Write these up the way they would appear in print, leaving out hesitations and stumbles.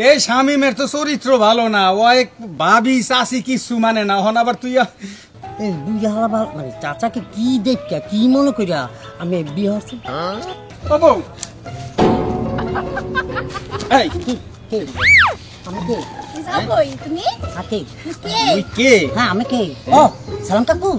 এই শামিমের তো চরিত্র ভালো না, ও এক ভাবি চাষি কিছু মানে না, হন আবার তুই মানে চাচাকে কি দেখা কি মনে করিয়া আমি বিয়ে হচ্ছি। আমি কে? ও সালাম কাকু।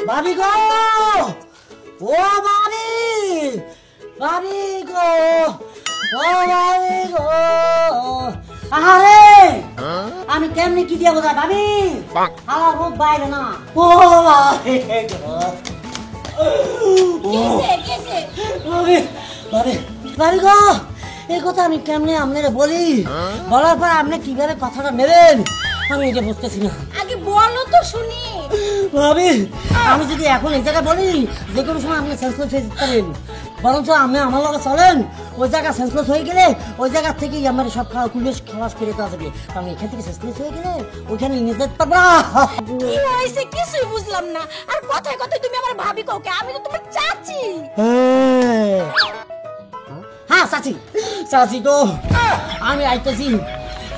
ভাবি গো, ও ভাবি, ভাবি গো, ও ভাবি গো, আরে আমি কেমনি কি দিয়ে বোঝা ভাবি? আমার মুখ বাইরে না। ও ভাবি গো, ভাবি গো, এই কথা আমি কেমনে আপনারা বলি? বলার পর আপনি কিভাবে কথাটা নেবেন আমি এটা বুঝতেছি না। আগে বলো তো শুনি। ভাবি আমি যদি এখন এই জায়গায় বলি যে কোনো সময় আপনি সেন্সলেস হয়ে যেতে পারেন, বরঞ্চ আপনি আমার লগে চলেন, ওই জায়গা সেন্সলেস হয়ে গেলে ওই জায়গা থেকেই আমার সব খালাস করে দেওয়া যাবে। কারণ এখান থেকে সেন্সলেস হয়ে গেলে ওইখানে নিয়ে যেতে পারবো না। কিছুই বুঝলাম না। আর কথায় কথায় তুমি আমার ভাবি কাউকে, আমি তো তোমার চাচি। হ্যাঁ চাচি, চাচি গো আমি আইতেছি।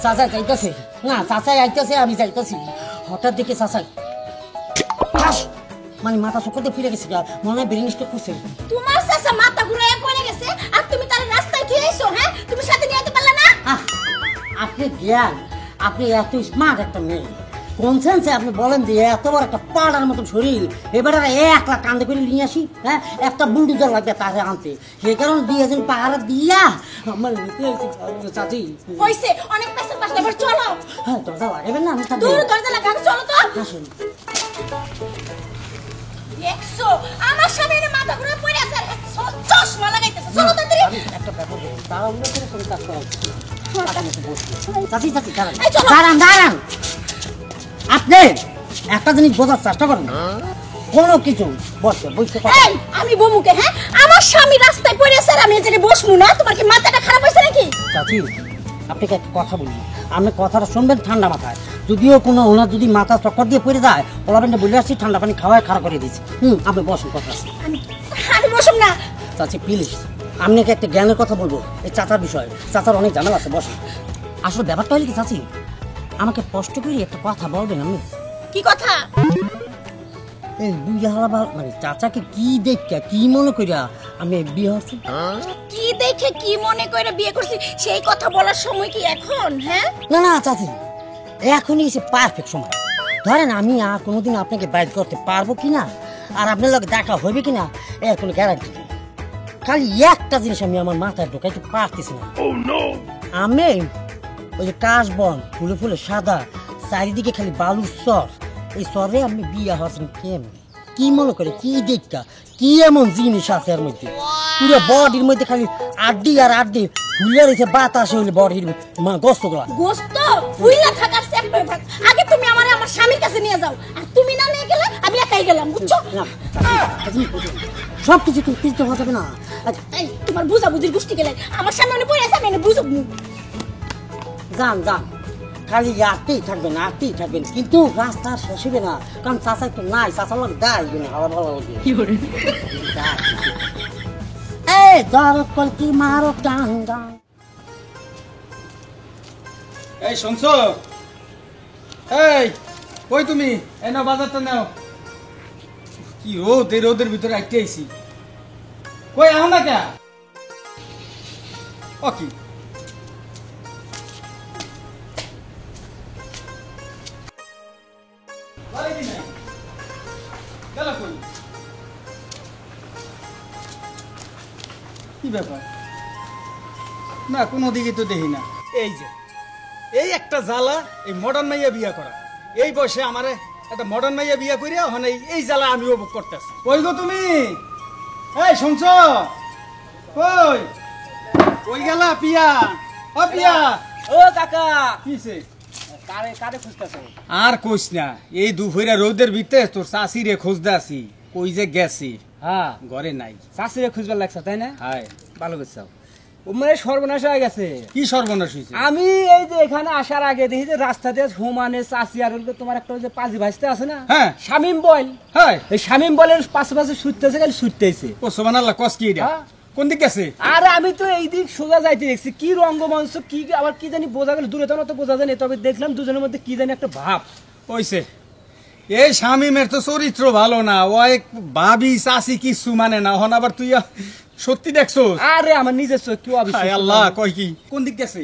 চাচা যাইতেছে না, চাচাই আইতেছে, আমি যাইতেছি। হঠাৎ দেখে চাচা মানে মাথা চক্করতে ফিরে গেছে, মনে হয় ব্রেন স্ট্রোক করছে। তোমার চাচা মাথা ঘুরে পড়ে গেছে আর তুমি তার রাস্তায় কি আইছো? হ্যাঁ তুমি সাথে নিয়ে যেতে পারলে না? আপনি জ্ঞান, আপনি এত স্মার্ট একটা মেয়ে, কোন সেন্সে আপনি বলেন যে এত বড় একটা পাড়ার মতন শরীর এবার 1 লাখ কান্দে করে নিয়ে আসি? হ্যাঁ একটা বুলডোজার লাগবে তাকে আনতে, সেই কারণে দিয়েছেন পাহাড় দিয়া আমার চাচি। হইছে অনেক পয়সা পাস এবার চলো। হ্যাঁ দরজা লাগাবেন না? আমি দূর দরজা লাগাও, চলো তো। আসুন। দেখছো আমার সামনে মাথা ঘুরে পড়ে আছে, চশমা লাগাইতেছে। চলো তাড়াতাড়ি। একটা ব্যাপার তাড়াহুড়ো করে কোন কাজ করা চাচি, চাচি দাঁড়ান, দাঁড়ান। আপনি একটা জিনিস বোঝার চেষ্টা করেন, কোনো কিছু আমি বমুকে। হ্যাঁ আমার স্বামী রাস্তায় পড়ে আছে আর আমি এখানে বসবো না? তোমার কি মাথাটা খারাপ হয়েছে নাকি? চাচি আপনাকে একটা কথা বলি, আপনি কথাটা শুনবেন ঠান্ডা মাথায়। যদিও কোনো ওনার যদি মাথা চক্কর দিয়ে পড়ে যায়, ওলাবেন বলে আসছি ঠান্ডা পানি খাওয়ায় খারাপ করে দিয়েছি। আপনি বসুন, কথা আছে। আমি বসুন না। চাচি প্লিজ, আপনাকে একটা জ্ঞানের কথা বলবো, এই চাচার বিষয়। চাচার অনেক জানাল আছে, বসুন। আসলে ব্যাপারটা হলে কি চাচি, আমাকে কষ্ট করে একটা কথা বলবেন আপনি? কি কথা? এই মানে চাচাকে কি দেখা কি মনে করিয়া আমি বিয়ে হচ্ছি? কি দেখে কি মনে করে বিয়ে করছি সেই কথা বলার সময় কি এখন? হ্যাঁ না না চাচি, এখনই এসে পারফেক্ট সময়। ধরেন আমি আর কোনোদিন আপনাকে বাইর করতে পারবো কিনা আর আপনার লোক দেখা হবে কিনা এর কোনো গ্যারান্টি নেই। খালি একটা জিনিস আমি আমার মাথায় ঢোকাইতে পারতেছি না। আমি ওই যে কাশবন ফুলে ফুলে সাদা, চারিদিকে খালি বালুর চর, এই চরে আপনি বিয়ে হচ্ছেন কেমনি? কি মনে করে কি দেখা কি এমন জিনিস আছে এর মধ্যে? পুরো বডির মধ্যে খালি আড্ডি আর আড্ডি ফুলে রয়েছে, বাতাস হইলে বডির গোস্ত গুলা। গোস্ত ফুইলা থাকার সেক্টর থাক। আগে তুমি আমারে আমার স্বামীর কাছে নিয়ে যাও, আর তুমি না নিয়ে গেলে আমি একাই গেলাম, বুঝছো? সব কিছু তো কিছু হওয়া যাবে না। এই তোমার বুঝাবুঝির গোষ্ঠী গেলে আমার সামনে পড়ে আছে, আমি বুঝব। যান যান, খালি আটতেই থাকবেন আটতেই থাকবেন, কিন্তু রাস্তা শেষ হবে না। কারণ চাচা একটু নাই, চাচার লোক দাঁড়াইবে না, আবার ভালো হবে। এই ধরো কলকি মারো টান টান। এই শুনছো? এই কই তুমি? এই নাও বাজারটা নাও। কি রোদ, এই রোদের ভিতরে আইতে আইছি। কই আহ না কে? ও কি কি ব্যাপার? না কোনো দিকে তো দেখি না। এই যে এই একটা জ্বালা, এই মডার্ন মাইয়া বিয়া করা, এই বয়সে আমারে একটা মডার্ন মাইয়া বিয়া করিয়া ওখানে এই জ্বালা আমি উপভোগ করতেছি। কই গো তুমি? এই শুনছ? কই কই গেলা পিয়া? ও পিয়া। ও কাকা। কিছে? কারে কারে খুঁজতেছ? আর কইস না, এই দুপুরে রোদের ভিতরে তোর চাষি রে খুঁজতে আসি, কই যে গেছি। হ্যাঁ ঘরে নাই। চাষিরে খুঁজবার লাগছে তাই না? হায়, ভালো করছো। ও মানে সর্বনাশ হয়ে গেছে। কি সর্বনাশ হয়েছে? আমি এই যে এখানে আসার আগে দেখি যে রাস্তাতে হুমানে চাষি আর হলো তোমার একটা ওই যে পাজি ভাজতে আছে না, হ্যাঁ। শামিম বল, হায়, এই শামিম বলের পাশে পাশে ছুটতেছে, খালি ছুটতেছে। ও সুবহানাল্লাহ, কস কি এটা? হ্যাঁ। কোন দিক গেছে? আর আমি তো এই দিক সোজা যাইতে দেখছি, কি রঙ্গমঞ্চ কি আবার কি জানি বোঝা গেল, দূরে তো বোঝা যায় না, তবে দেখলাম দুজনের মধ্যে কি জানি একটা ভাব। ওইছে এই শামিমের তো চরিত্র ভালো না, ও এক ভাবি চাষি কিছু মানে না, হন আবার তুই সত্যি দেখছো? আরে আমার নিজের চোখ কেউ হায় আল্লাহ, কয় কি? কোন দিক গেছে?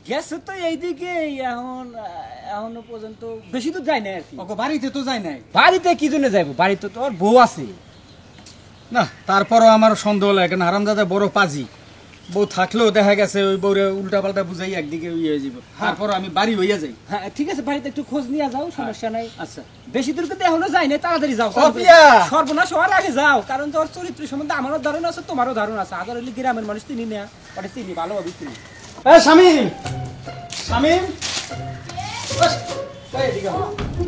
গেছে তো এইদিকে, এখনো পর্যন্ত বেশি তো যায় না আর কি। ওকে বাড়িতে তো যায় নাই। বাড়িতে কি জন্য যাইবো, বাড়িতে তো আর বউ আছে। না, তারপরও আমার সন্দেহ লাগে, কারণ হারামজাদা বড় পাজি, বউ থাকলেও দেখা গেছে ওই বউরে উল্টা পাল্টা বুঝাই একদিকে ইয়ে হয়ে যাব। তারপর আমি বাড়ি হইয়া যাই। হ্যাঁ ঠিক আছে, বাড়িতে একটু খোঁজ নিয়ে যাও, সমস্যা নাই। আচ্ছা, বেশি দূর কিন্তু এখনো যাই না, তাড়াতাড়ি যাও। অপিয়া! সর্বনাশ হওয়ার আগে যাও, কারণ তোর চরিত্র সম্বন্ধে আমারও ধারণা আছে, তোমারও ধারণা আছে। আদার হইলে গ্রামের মানুষ চিনি না, ওটা চিনি ভালোভাবে চিনি। এই শামিম, শামিম, বস, এই এদিকে আও।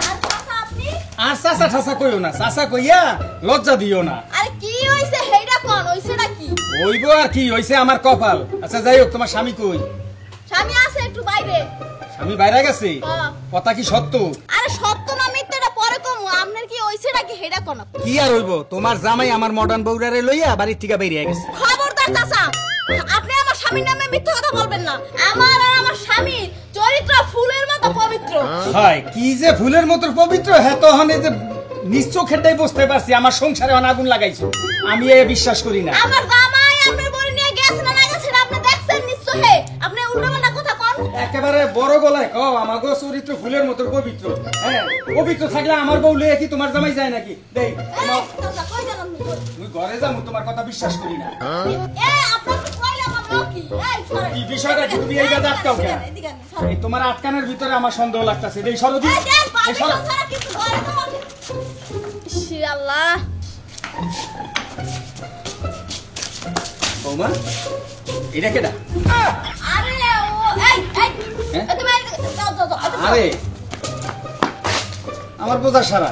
আর চাচা আপনি? আর চাচা ঠাসা কইও না, চাচা কইয়া লজ্জা দিও না। আরে কি হইছে হেইডা কোন হইছে নাকি? হইব আর কি হইছে, আমার কপাল। আচ্ছা যাই হোক, তোমার স্বামী কই? স্বামী আছে একটু বাইরে। স্বামী বাইরে গেছে? হ্যাঁ। কথা কি সত্য? আরে সত্য না মিথ্যাটা পরে কম, আপনার কি হইছে নাকি হেইডা কোন? কি আর হইব, তোমার জামাই আমার মডার্ন বউরারে লইয়া বাড়ির থেকে বেরিয়ে গেছে। খবরদার চাচা, আপনি আমার স্বামীর নামে মিথ্যা কথা বলবেন না। আমার আর আমার স্বামীর চরিত্র ফুলের মতো পবিত্র। হয় কি যে ফুলের মতো পবিত্র, হ্যাঁ তো হনে যে নিশ্চয় খেটাই বুঝতে পারছি আমার সংসারে অন আগুন লাগাইছো, আমি এ বিশ্বাস করি না। আমার জামাই আপনার বড় নিয়ে গেছে না গেছে না আপনি দেখছেন নিশ্চয়। হে আপনি উল্টোপাল্টা কথা কোন। একেবারে বড় গলায় কও আমার গো চরিত্র ফুলের মতো পবিত্র। হ্যাঁ, পবিত্র থাকলে আমার বউ লইয়া কি তোমার জামাই যায় নাকি? দেই এই চাচা কই গেল আপনি? তুই ঘরে যাবো, তোমার কথা বিশ্বাস করি না। আপনার তো কইলাম আমার কি? এই সরেন। কি বিষয়টা কি তুমি এই জায়গা আটকাও কেন? এদিকে আন, সরেন। এই তোমার আটকানোর ভিতরে আমার সন্দেহ লাগতাছে। দেই সরো দি। এই দেন, এই পানি সরো। ছাড়া কিছু ধরে তো মধ্যে। ইস আল্লাহ। বৌমা, এটা কেডা? আরে ও এই হ্যাঁ? তুমি যাও যাও যাও। আরে আমার বোঝা সারা,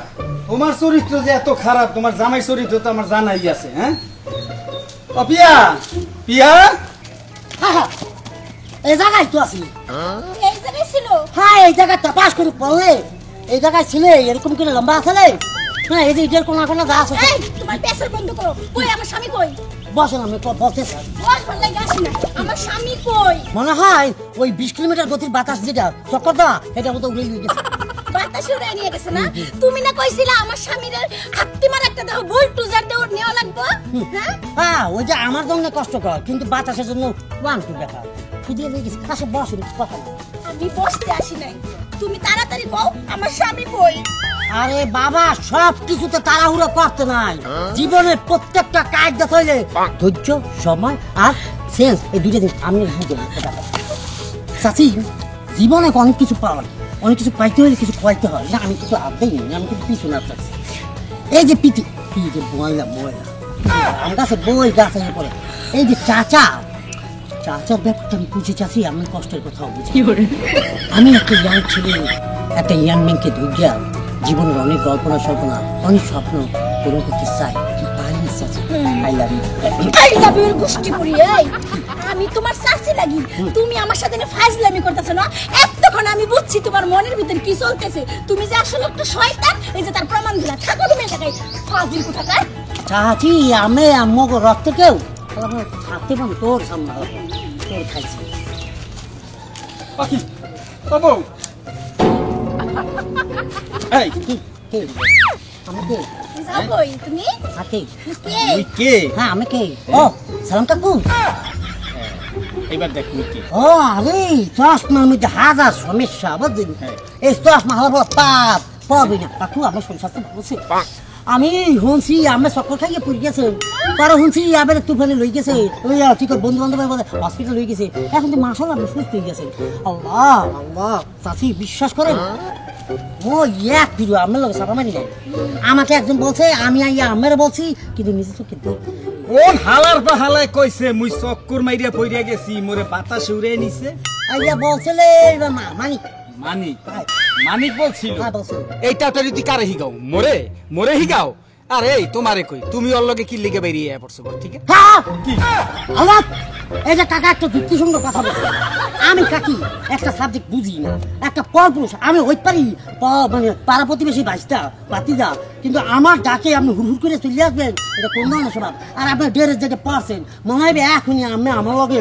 তোমার চরিত্র যে এত খারাপ, তোমার জামাই চরিত্র তো আমার জানাই আছে। হ্যাঁ, ও পিয়া, পিয়া, হ্যাঁ, এই জায়গায় তো আছি। এই জায়গায় ছিল। হ্যাঁ, এই জায়গাটা পাস করে পড়লে এই জায়গায় ছিলে, এরকম করে লম্বা আছে রে। হ্যাঁ, এই যে ইটের কোনা কোনা যা আছে, এই তোমার পেছার বন্ধ করো। কই আমার স্বামী কই? বসেন আমি বলতেছি। বল ভালো গাছি না। আমার স্বামী কই? মনে হয় ওই 20 কিলোমিটার গতির বাতাস যেটা চক্কর দেওয়া, এটা মতো উড়ে গেছে। বাতাসে উড়ে নিয়ে গেছে না? তুমি না কইছিলা আমার স্বামীর হাত্তি মার একটা দেহ বুল টুজার দেহ নেওয়া লাগবে? হ্যাঁ? হ্যাঁ, ওই যে আমার জন্য কষ্টকর, কিন্তু বাতাসের জন্য ওয়ান টু দেখা শুধিয়ে দিয়ে গেছে। আচ্ছা বসেন, কথা বলো। আমি বসতে আসি নাই। তুমি তাড়াতাড়ি কও আমার স্বামী কই? আরে বাবা, সব কিছুতে তাড়াহুড়ো করতে নাই। জীবনের প্রত্যেকটা কায়দা তৈলে ধৈর্য, সময় আর সেন্স, এই দুইটা জিনিস আমি বুঝে চাচি। জীবনে অনেক কিছু পাওয়া যায়, অনেক কিছু পাইতে হলে কিছু খোয়াইতে হয় না। আমি কিছু আদতেই নেই, আমি কিন্তু পিছু না থাকছি। এই যে পিটি এই যে ময়লা ময়লা আমার কাছে বই গাছে পড়ে। এই যে চাচার ব্যাপারটা আমি বুঝে চাচ্ছি, আমি কষ্টের কথাও বুঝি। আমি একটা ইয়াং ছেলে, একটা ইয়াং ম্যানকে ধৈর্য জীবনের অনেক কল্পনা স্বপ্না, অনেক স্বপ্ন পূরণ করতে চাই, পারি না চাচি। I love you. I love you গুষ্টি করি। এই আমি তোমার চাচি লাগি, তুমি আমার সাথে ফাজলামি করতেছ না? এতক্ষণ আমি বুঝছি তোমার মনের ভিতর কি চলতেছে। তুমি যে আসলে একটা শয়তান, এই যে তার প্রমাণ দিলা। থাকো তুমি এই জায়গায়, ফাজিল কোথাকার। চাচি, আমি আম্মুক রক্ত কেউ থাকতে পারো তোর সামনে, তোর খাইছি। পাখি, ও বউ, এই কি কে আমি কে? যাও কই তুমি? হাতে কে? তুই কে? হ্যাঁ, আমি কে? ও সালাম কাকু। এবার দেখ তুই কে। ও আরে, চশমার মধ্যে হাজার সমস্যা বুঝলি। এই চশমা হওয়ার পর পাপ পাবি না কাকু। আমার সংসার তো বলছে, আমি শুনছি আমি চক্কর খাইয়ে পড়ে গেছে, পরে শুনছি আবার তুফানে লই গেছে, ওই ঠিক বন্ধু বান্ধব হসপিটাল লই গেছে। এখন তো মাসাল আপনি সুস্থ হয়ে গেছে। আল্লাহ আল্লাহ, চাচি বিশ্বাস করেন ও এক ভিডিও আপনার লোক সাপা মারি নাই। আমাকে একজন বলছে, আমি আইয়া আমার বলছি, কিন্তু নিজে চোখে দেখি। কোন হালার পা হালায় কইছে মুই চক্কর মাইরিয়া পইরা গেছি, মোরে বাতাসে উড়ে নিছে? আইয়া বলছিলে মানিক মানিক, মানিক বলছিল। হ্যাঁ বলছিল। এইটা তো যদি কারে হিগাও, মোরে মোরে হিগাও। আরে এই তোমারে কই, তুমি ওর লগে কি লিগে বেরিয়ে পড়ছো ঠিক আছে? হ্যাঁ আল্লাহ, এই যে কাকা একটা যুক্তিসঙ্গত কথা বলছে। আমি কাকি একটা সাবজেক্ট বুঝি না, একটা পরপুরুষ আমি হইতে পারি মানে পাড়া প্রতিবেশী ভাইস্তা বাতিদা, কিন্তু আমার ডাকে আপনি হুড় করে চলে আসবেন, এটা কোন ধরনের স্বভাব? আর আপনি ডেরের যেটা পারছেন মনে হয় এখনই আমি আমার লগে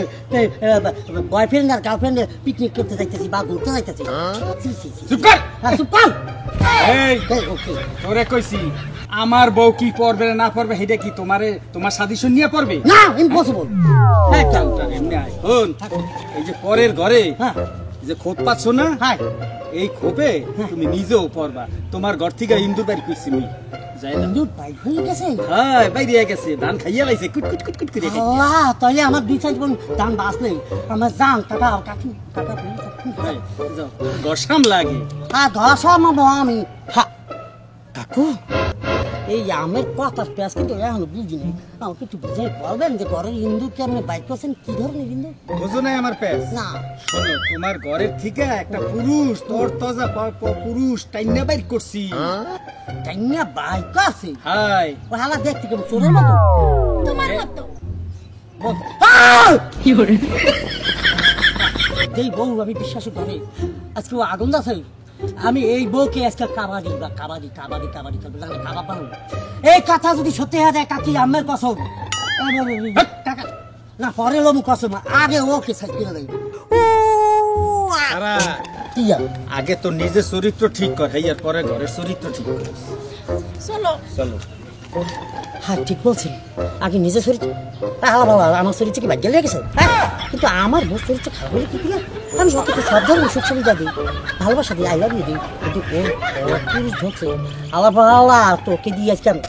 বয়ফ্রেন্ড আর গার্লফ্রেন্ডে পিকনিক করতে যাইতেছি বা ঘুরতে যাইতেছি। চুপ কর। চুপ কর। এই ওকে তোরে কইছি আমার বউ কি পড়বে না পড়বে সেটা কি তোমার সাদিশন নিয়ে পড়বে? না, ইম্পসিবল। হ্যাঁ কাউন্টার এমনি আয় শোন, এই যে পরের ঘরে হ্যাঁ যে খোপ পাচ্ছ না, হ্যাঁ এই খোপে তুমি নিজেও পড়বা। তোমার ঘর থেকে ইন্দুর বাড়ি কইছি আমি যাই না। ইন্দুর বাইক হয়ে গেছে। হ্যাঁ বাইরে গেছে, ধান খাইয়া লাইছে কুট কুট কুট কুট করে খাইছে। আল্লাহ, তাহলে আমার 2-4 বোন দান বাঁচলে আমার যান টাকা কাকি টাকা হ্যাঁ, যাও ঘর সামলাগে। হ্যাঁ ধরা সম্ভব আমি। হ্যাঁ কাকু, এই আমের পাতার পেঁয়াজ কিন্তু এখনো বুঝিনি, আমাকে একটু বুঝে বলবেন যে ঘরের হিন্দু কি আপনি বাইক করছেন, কি ধরনের হিন্দু? বুঝো নাই আমার প্যাস? না শোনো, তোমার ঘরের থেকে একটা পুরুষ তোর তজা পুরুষ টাইনা বাইর করছি। টাইনা বাইক আছে? হাই ও হালা দেখতে কেমন চোরের মতো। তোমার মতো যেই বউ আমি বিশ্বাস করি আজকে ও আগুন আছে, আমি এই বউকে আজকে কাবাডি বা কাবাডি কাবাডি কাবাডি করবো, জানি কাবাব বানাবো। এই কথা যদি সত্যি হয়ে যায় কাকি আমের কসম, টাকা না পরে লোম কসম, আগে ওকে সাইড করে দেয়। সারা কি জানো? আগে তো নিজের চরিত্র ঠিক কর, হেয়ার পরে ঘরের চরিত্র ঠিক কর। চলো চলো। হ্যাঁ ঠিক বলছি, আগে নিজের চরিত্র আমার চরিত্র কি ভাগ্যে লেগেছে, কিন্তু আমার মোট চরিত্র খারাপ হলে কি দিয়ে আমি সবকিছু সব ধরনের সুখ সুবিধা দিই, ভালোবাসা দিই, আই লাভ ইউ দিই, কিন্তু পুরুষ ঢুকছে আল্লাহ তোকে দিয়ে আজকে আমি